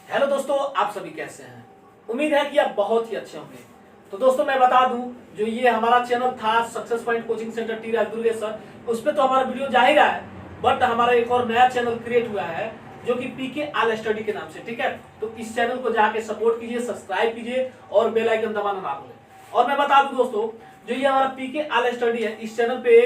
Hello दोस्तों, आप सभी कैसे हैं। उम्मीद है कि आप बहुत ही अच्छे होंगे। तो दोस्तों मैं बता दूं, जो ये हमारा चैनल था success point coaching centre T Durgeshwar, उस पर तो हमारा वीडियो जा ही रहा है, बट हमारा एक और नया चैनल क्रिएट हुआ है जो कि पीके आल स्टडी के नाम से, ठीक है। तो इस चैनल को जाके सपोर्ट कीजिए, सब्सक्राइब कीजिए और बेल आइकन दबाना ना भूलें। और मैं बता दूं दोस्तों, जो ये हमारा पीके आल स्टडी है, इस चैनल पे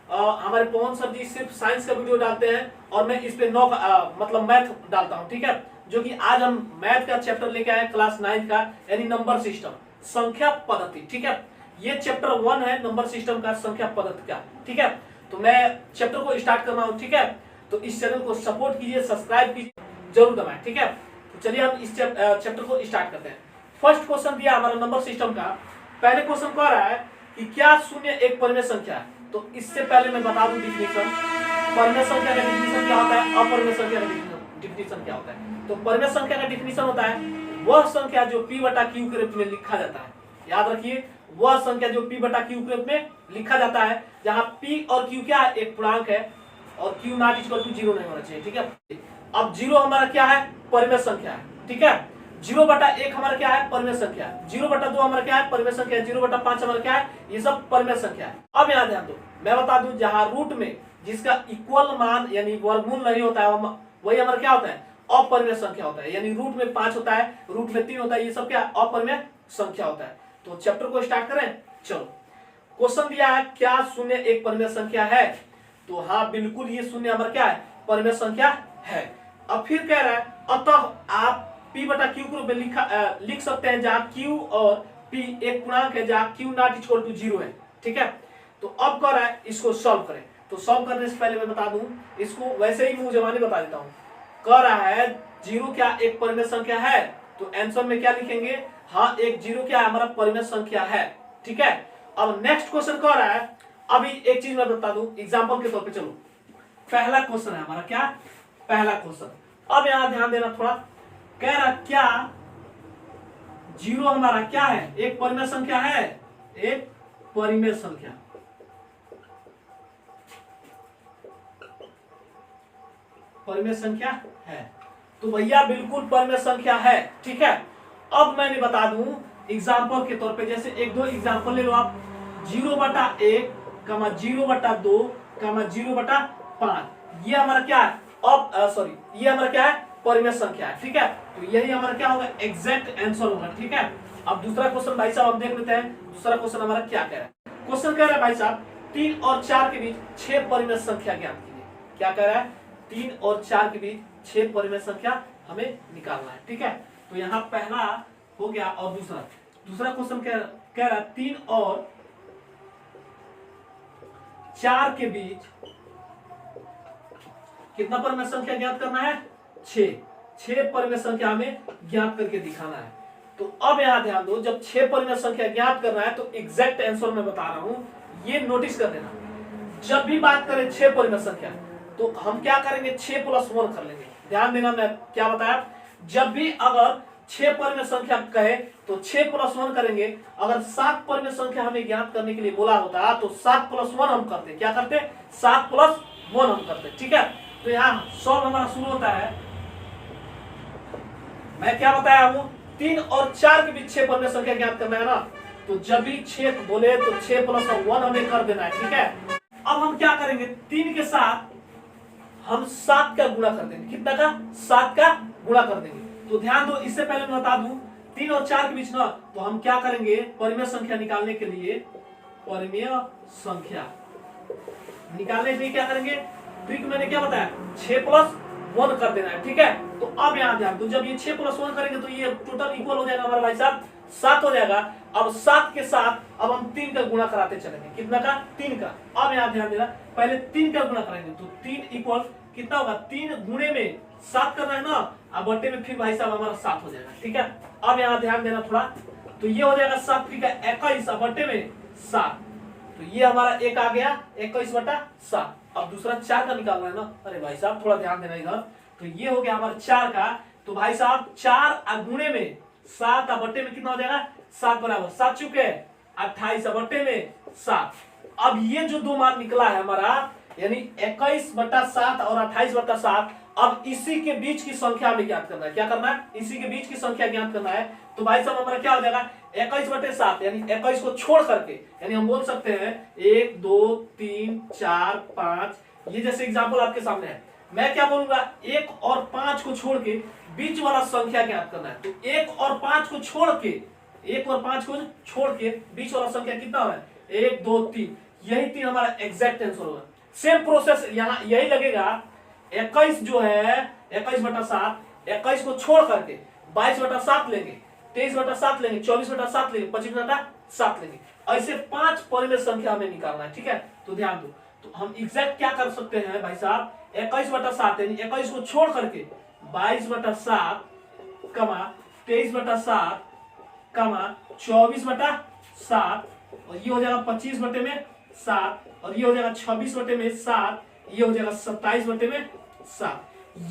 हमारे पवन सर जी सिर्फ साइंस का वीडियो डालते हैं और मैं इस पे मतलब मैथ डालता हूँ, ठीक है। जो कि आज हम मैथ का चैप्टर लेके आए क्लास 9 का, यानी नंबर सिस्टम, संख्या पद्धति, ठीक है। ये चैप्टर 1 है नंबर सिस्टम का, संख्या पद्धति का, ठीक है। तो मैं चैप्टर को स्टार्ट कर रहा हूँ, ठीक है। तो इस चैनल को सपोर्ट कीजिए, सब्सक्राइब कीजिए, जरूर दबाएं, ठीक है। तो चलिए हम इस चैप्टर को स्टार्ट करते हैं। फर्स्ट क्वेश्चन दिया हमारा नंबर सिस्टम का। पहले क्वेश्चन कह रहा है कि क्या शून्य एक परिमेय संख्या है। तो इससे पहले मैं बता दूं डिफिनेशन। परिमेय संख्या का डिफिनेशन क्या होता है, अपरिमेय संख्या का डिफिनेशन क्या होता है। तो परिमेय संख्या का डिफिनेशन होता है वह संख्या जो p बटा q के रूप में लिखा जाता है। याद रखिए, वह संख्या जो p बटा q के रूप में लिखा जाता है, जहां p और q क्या है, एक पूर्णांक है और q नॉट इक्वल टू 0 नहीं होना चाहिए, ठीक है। अब 0 हमारा क्या है, परिमेय संख्या है, ठीक है। 0/1 हमारा क्या है, परिमेय संख्या है। 0/2 हमारा क्या है, परिमेय संख्या है। 0/5 हमारा क्या है, ये सब परिमेय संख्या है। अब यहाँ ध्यान दो, मैं बता दूं, जहां रूट में जिसका इक्वल मान यानी वर्गमूल नहीं होता है, वही हमारा क्या होता है, अपरिमेय संख्या होता है। यानी रूट में 5 होता है, रूट में 3 होता है, ये सब क्या अपरिमेय संख्या होता है। तो चैप्टर को स्टार्ट करें। चलो, क्वेश्चन दिया है क्या शून्य एक परिमेय संख्या है। तो हाँ, बिल्कुल ये शून्य हमारा क्या है, परिमेय संख्या है। अब फिर कह रहा है अतः आप p बटा q के रूप में लिख सकते हैं, जहां q और p एक पूर्णांक है, जहां q नॉट इक्वल टू 0 है, ठीक है। तो अब कह रहा है इसको सॉल्व करें। तो सॉल्व करने से पहले मैं बता दूं, इसको वैसे ही मुंह जबानी बता देता हूं। कह रहा है 0 क्या एक परिमेय संख्या है। तो आंसर में क्या लिखेंगे, हाँ एक 0 क्या है, हमारा परिमेय संख्या है, ठीक है। अब नेक्स्ट क्वेश्चन कह रहा है, अभी एक चीज मैं बता दूं एग्जांपल के तौर पे। चलो, पहला क्वेश्चन है हमारा क्या, पहला क्वेश्चन। अब यहां ध्यान देना थोड़ा। कह रहा क्या 0 हमारा क्या है, एक परिमेय संख्या है, एक परिमेय संख्या, परिमेय संख्या है। तो भैया बिल्कुल परिमेय संख्या है, ठीक है। अब मैंने बता दूं एग्जांपल के तौर पे, जैसे एक दो एग्जांपल ले लो आप। 0/1, 0/2, 0/5, ये हमारा क्या है, ये हमारा क्या है, परिमेय संख्या है, ठीक है। तो यही हमारा क्या होगा, एग्जैक्ट आंसर होगा, ठीक है। अब दूसरा क्वेश्चन भाई साहब हम देख लेते हैं। दूसरा क्वेश्चन हमारा क्या कह रहा है। क्वेश्चन कह रहा है भाई साहब 3 और 4 के बीच 6 परिमेय संख्या ज्ञात कीजिए। क्या कह रहा है, 3 और 4 के बीच 6 परिमेय संख्या हमें निकालना है, ठीक है। तो यहाँ पहला हो गया। और दूसरा क्वेश्चन कह रहा है 3 और 4 के बीच कितना परिमेय संख्या ज्ञात करना है, 6 परिमेय संख्या हमें ज्ञात करके दिखाना है। तो अब यहां ध्यान दो, जब 6 परिमेय संख्या ज्ञात करना है तो एग्जैक्ट आंसर मैं बता रहा हूं, ये नोटिस कर देना। जब भी बात करें 6 परिमेय संख्या, तो हम क्या करेंगे, 6 + 1 कर लेंगे। ध्यान देना, मैं क्या बताया, जब भी अगर 6 परिमेय संख्या कहे तो 6 + 1 करेंगे। अगर 7 परिमेय संख्या हमें ज्ञात करने के लिए बोला होता तो 7 + 1 हम करते। क्या करते, 7 + 1 हम करते, ठीक है। तो यहाँ सॉल्व हमारा शुरू होता है। मैं क्या बताया हूं, 3 और 4 के बीच 6 परिमेय संख्या ज्ञात करना है ना। तो जब भी 6 बोले तो 6 + 1 हमें कर देना है, ठीक है। अब हम क्या करेंगे, 3 के साथ हम 7 का गुणा कर देंगे। कितना का, 7 का गुणा कर देंगे। तो ध्यान दो, इससे पहले मैं बता दूं 3 और 4 के बीच ना, तो हम क्या करेंगे, परिमेय संख्या निकालने के लिए, परिमेय संख्या निकालने के लिए क्या करेंगे, ट्रिक मैंने क्या बताया, 6 + 1 कर देना है, ठीक है। तो अब यहां ध्यान दो, जब ये 6 + 1 करेंगे तो ये टोटल इक्वल हो जाएगा हमारा भाई साहब 7 हो जाएगा। अब 7 के साथ अब हम 3 का गुणा कराते चलेंगे। कितना का, 3 का। अब यहां ध्यान देना, पहले 3 का गुणा करेंगे तो 3 इक्वल कितना होगा, 3 गुणे में 7 करना है ना, अब बट्टे में फिर भाई साहब हमारा 7 हो जाएगा, ठीक है। अब यहां ध्यान देना थोड़ा, तो ये हो जाएगा 7 3 का 21, अब बट्टे में 7, तो ये हमारा एक आ गया 21/7। अब दूसरा 4 का निकालना है ना, अरे भाई साहब थोड़ा ध्यान देना इधर। तो ये हो गया हमारा 4 का। तो भाई साहब 4 गुणे में 7 बट्टे में कितना हो जाएगा, 7 बराबर 7 चुके 28 बट्टे में 7। अब ये जो दो मान निकला है हमारा, यानी 21/7 और 28/7, अब इसी के बीच की संख्या हमें ज्ञात करना है। क्या करना है? इसी के बीच की संख्या ज्ञात करना है। तो भाई साहब हमारा क्या हो जाएगा 21/7, यानी 21 को छोड़ करके, यानी हम बोल सकते हैं 1 2 3 4 5। ये जैसे एग्जांपल आपके सामने है, मैं क्या बोलूंगा 1 और 5 को छोड़ के बीच वाला संख्या ज्ञात करना है। तो 1 और 5 को छोड़ के, 1 और 5 को छोड़ के बीच वाला संख्या कितना है 1 2 3, यही 3 हमारा एग्जैक्ट आंसर होगा। सेम प्रोसेस यहाँ यही लगेगा। 21 जो है 21/7, 21 को छोड़ करके 22/7 लेंगे, 23/7 लेंगे, 24/7 लेंगे, 25/7 लेंगे। ऐसे 5 परिमेय संख्या हमें निकालना है। ठीक है, तो ध्यान दो। तो हम एग्जैक्ट क्या कर सकते हैं भाई साहब 21/7, यानी 21 को छोड़ करके 22/7, 23/7, 24/7, और ये हो जाएगा 25/7, और ये हो जाएगा 26/7, ये हो जाएगा 27/7।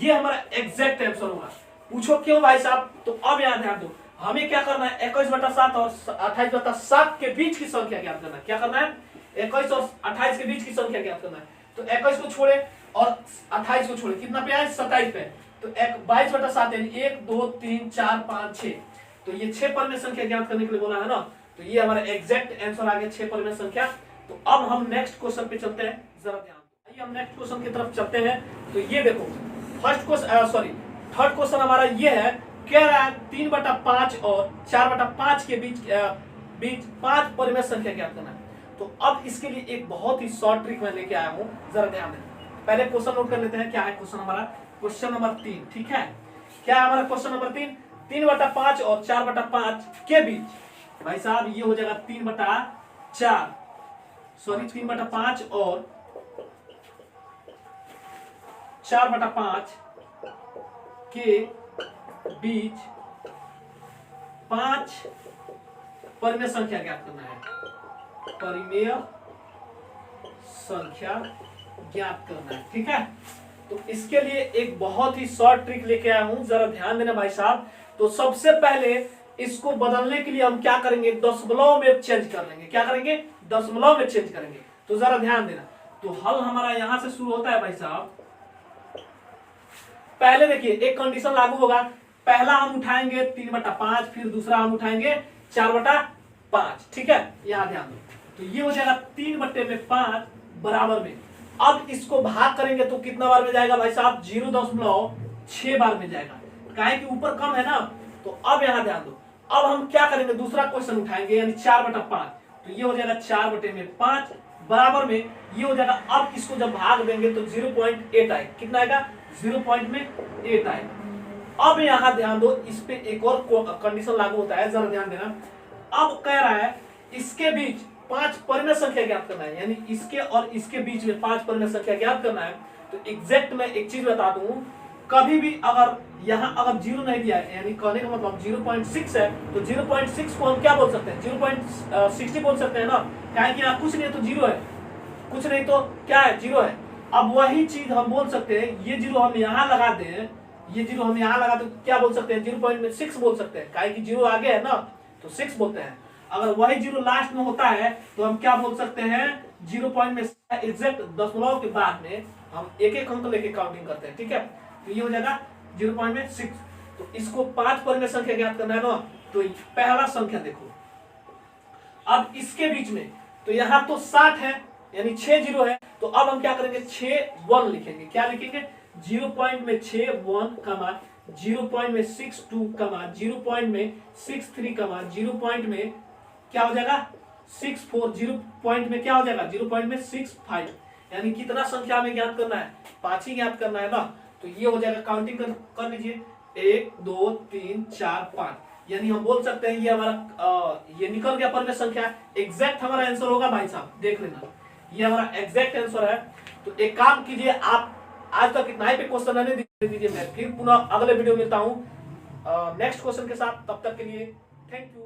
ये हमारा एग्जैक्ट आंसर होगा। पूछो क्यों भाई साहब? तो अब यहाँ ध्यान दो, हमें क्या करना है 21/7 और 28/7 के बीच की संख्या ज्ञात करना है। क्या करना है 21 और 28 के बीच की संख्या ज्ञात करना है। तो 21 को छोड़े और 28 को छोड़े, कितना पे आए 27 पे। तो 22/7 यानी 1 2 3 4 5 6। तो ये 6 परिमेय संख्या ज्ञात करने के लिए बोला है ना। तो ये हमारा एग्जैक्ट आंसर आ गया 6 परिमेय संख्या। तो अब हम नेक्स्ट क्वेश्चन पे चलते हैं, जरा ध्यान। आइए हम नेक्स्ट क्वेश्चन की तरफ चलते हैं। तो ये देखो थर्ड क्वेश्चन हमारा ये है, कह रहा है 3/5 और 4/5 के बीच 5 परिमेय संख्या ज्ञात करना है। तो अब इसके लिए एक बहुत ही शॉर्ट ट्रिक मैं लेके आया हूं, जरा ध्यान दें। पहले क्वेश्चन नोट कर लेते हैं। क्या है क्वेश्चन हमारा? Question number 3। ठीक है, क्या है हमारा क्वेश्चन नंबर 3? 3/5 और 4/5 के बीच, भाई साहब ये हो जाएगा 3/4, सॉरी 3/5 और 4/5 के बीच 5 परिमेय संख्या ज्ञात करना है। परिमेय संख्या ज्ञात करना है। ठीक है, तो इसके लिए एक बहुत ही शॉर्ट ट्रिक लेके आया हूं, जरा ध्यान देना भाई साहब। तो सबसे पहले इसको बदलने के लिए हम क्या करेंगे, दशमलव में चेंज कर लेंगे। क्या करेंगे? दशमलव में चेंज करेंगे। तो जरा ध्यान देना। तो हल हमारा यहां से शुरू होता है भाई साहब। पहले देखिए एक कंडीशन लागू होगा, पहला हम उठाएंगे 3/5, फिर दूसरा हम उठाएंगे 4/5। ठीक है, यहां ध्यान दो। तो ये हो जाएगा 3/5 बराबर में। अब इसको भाग करेंगे तो कितना बार में जाएगा भाई साहब? 0.6 बार में जाएगा, काहे कि ऊपर कम है ना। तो अब यहां ध्यान दो, अब हम क्या करेंगे, दूसरा क्वेश्चन उठाएंगे, यानी 4/5। तो ये हो जाएगा 4/5 बराबर में ये हो जाएगा। अब इसको जब भाग देंगे तो 0.8 आएगा। कितना आएगा? 0.8 आएगा। अब यहां ध्यान दो, इस पे एक और कंडीशन लागू होता है, जरा ध्यान देना। अब कह रहा है इसके बीच 5 परिमेय संख्या ज्ञात करना है, यानी इसके और इसके बीच में 5 परिमेय संख्या ज्ञात करना है। तो एग्जैक्ट मैं एक चीज बता दूं, कभी भी अगर यहाँ अगर 0 नहीं दिया है, यानी कहने का मतलब 0.6 है, तो 0.6 को हम क्या बोल सकते हैं? 0.60 बोल सकते हैं ना, क्या कि यहाँ कुछ नहीं तो 0 है, कुछ नहीं तो क्या है? 0 है। अब वही चीज हम बोल सकते हैं, ये 0 हम यहाँ लगा दें, ये 0 हम यहाँ लगा दें, क्या बोल सकते हैं? 0.6 बोल सकते हैं, क्या कि 0 आगे है ना, तो 6 बोलते हैं। अगर वही 0 लास्ट में होता है तो हम क्या बोल सकते हैं? 0 पॉइंट में एग्जैक्ट दशमलव के बाद में हम एक अंक लेके काउंटिंग करते हैं। ठीक है, तो ये हो जाएगा 0.6। तो इसको 5 परिमेय संख्या ज्ञात करना है ना। तो पहला संख्या देखो, अब इसके बीच में तो यहाँ तो 60 है, यानी 6 0 है। तो अब हम क्या करेंगे? 6 1 लिखेंगे। क्या लिखेंगे? 0.6 1, 0.62, 0.63, 0. क्या हो जाएगा? 64, 0 में क्या हो जाएगा? 0.65। यानी कितना संख्या में ज्ञात करना है? 5 ही ज्ञात करना है ना। तो ये हो जाएगा, काउंटिंग कर लीजिए, 1 2 3 4 5। यानी हम बोल सकते हैं ये हमारा ये निकल गया परिमेय संख्या। एग्जैक्ट हमारा आंसर होगा भाई साहब, देख लेना, ये हमारा एग्जैक्ट आंसर है। तो एक काम कीजिए, आप आज तक इतना ही पे क्वेश्चन आने दीजिए, मैं फिर पुनः अगले वीडियो मिलता हूँ नेक्स्ट क्वेश्चन के साथ। तब तक के लिए थैंक यू।